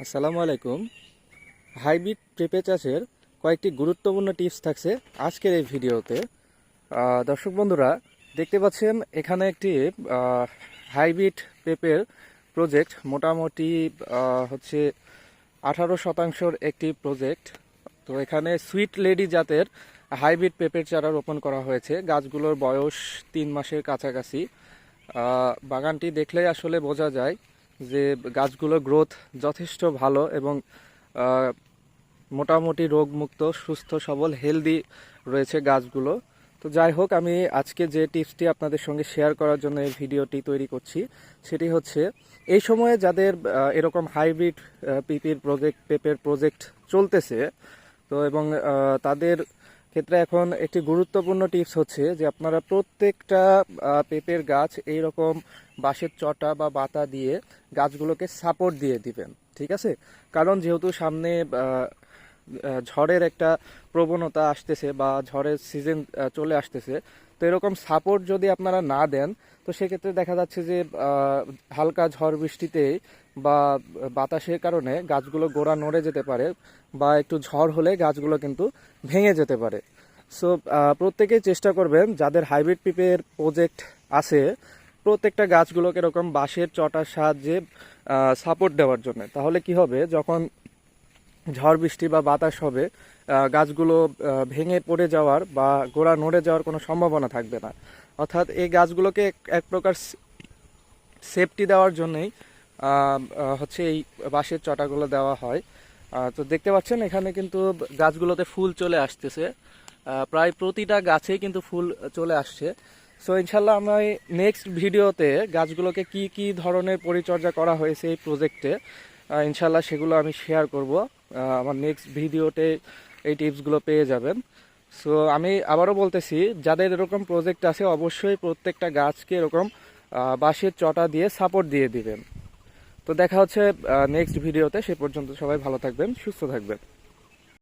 আসসালামু আলাইকুম। হাইব্রিড পেঁপে চাষের কয়েকটি গুরুত্বপূর্ণ টিপস থাকছে আজকের এই ভিডিওতে। দর্শক বন্ধুরা, দেখতে পাচ্ছেন এখানে একটি হাইব্রিড পেঁপের প্রজেক্ট, মোটামুটি হচ্ছে 18% একটি প্রজেক্ট। তো এখানে সুইট লেডি জাতের হাইব্রিড পেঁপের চারা রোপণ করা হয়েছে। গাছগুলোর বয়স 3 মাসের কাছাকাছি। বাগানটি দেখলেই আসলে বোঝা যায় যে গাছগুলোর গ্রোথ যথেষ্ট ভালো এবং আহ, মোটামুটি রোগমুক্ত, সুস্থ সবল, হেলদি রয়েছে গাছগুলো। তো যাই হোক, আমি আজকে যে টিপসটি আপনাদের সঙ্গে শেয়ার করার জন্য এই ভিডিওটি তৈরি করছি সেটি হচ্ছে, এই সময়ে যাদের এরকম হাইব্রিড পেঁপের প্রজেক্ট চলতেছে, তো এবং তাদের ক্ষেত্রে এখন একটি গুরুত্বপূর্ণ টিপস হচ্ছে যে আপনারা প্রত্যেকটা পেঁপের গাছ এইরকম বাঁশের চটা বা বাতা দিয়ে গাছগুলোকে সাপোর্ট দিয়ে দিবেন। ঠিক আছে? কারণ যেহেতু সামনে ঝড়ের একটা প্রবণতা আসতেছে বা ঝড়ের সিজন চলে আসতেছে, তো এরকম সাপোর্ট যদি আপনারা না দেন, তো সেক্ষেত্রে দেখা যাচ্ছে যে হালকা ঝড় বৃষ্টিতেই বা বাতাসের কারণে গাছগুলো গোড়া নড়ে যেতে পারে, বা একটু ঝড় হলে গাছগুলো কিন্তু ভেঙে যেতে পারে। সো প্রত্যেকেই চেষ্টা করবেন, যাদের হাইব্রিড পেঁপের প্রজেক্ট আছে, প্রত্যেকটা গাছগুলোকে এরকম বাঁশের চটার সাহায্যে সাপোর্ট দেওয়ার জন্য। তাহলে কি হবে, যখন ঝড় বৃষ্টি বা বাতাস হবে, গাছগুলো ভেঙে পড়ে যাওয়ার বা গোড়া নড়ে যাওয়ার কোনো সম্ভাবনা থাকবে না। অর্থাৎ এই গাছগুলোকে এক প্রকার সেফটি দেওয়ার জন্যই হচ্ছে এই বাঁশের চটাগুলো দেওয়া হয়। তো দেখতে পাচ্ছেন এখানে কিন্তু গাছগুলোতে ফুল চলে আসতেছে। প্রায় প্রতিটা গাছেই কিন্তু ফুল চলে আসছে। সো ইনশাল্লাহ আমরা নেক্সট ভিডিওতে গাছগুলোকে কি কি ধরনের পরিচর্যা করা হয়েছে এই প্রজেক্টে, ইনশাল্লাহ সেগুলো আমি শেয়ার করব। আমার নেক্সট ভিডিওতে এই টিপসগুলো পেয়ে যাবেন। সো আমি আবারও বলতেছি, যাদের এরকম প্রজেক্ট আছে অবশ্যই প্রত্যেকটা গাছকে এরকম বাঁশের চটা দিয়ে সাপোর্ট দিয়ে দিবেন। তো দেখা হচ্ছে নেক্সট ভিডিওতে। সে পর্যন্ত সবাই ভালো থাকবেন, সুস্থ থাকবেন।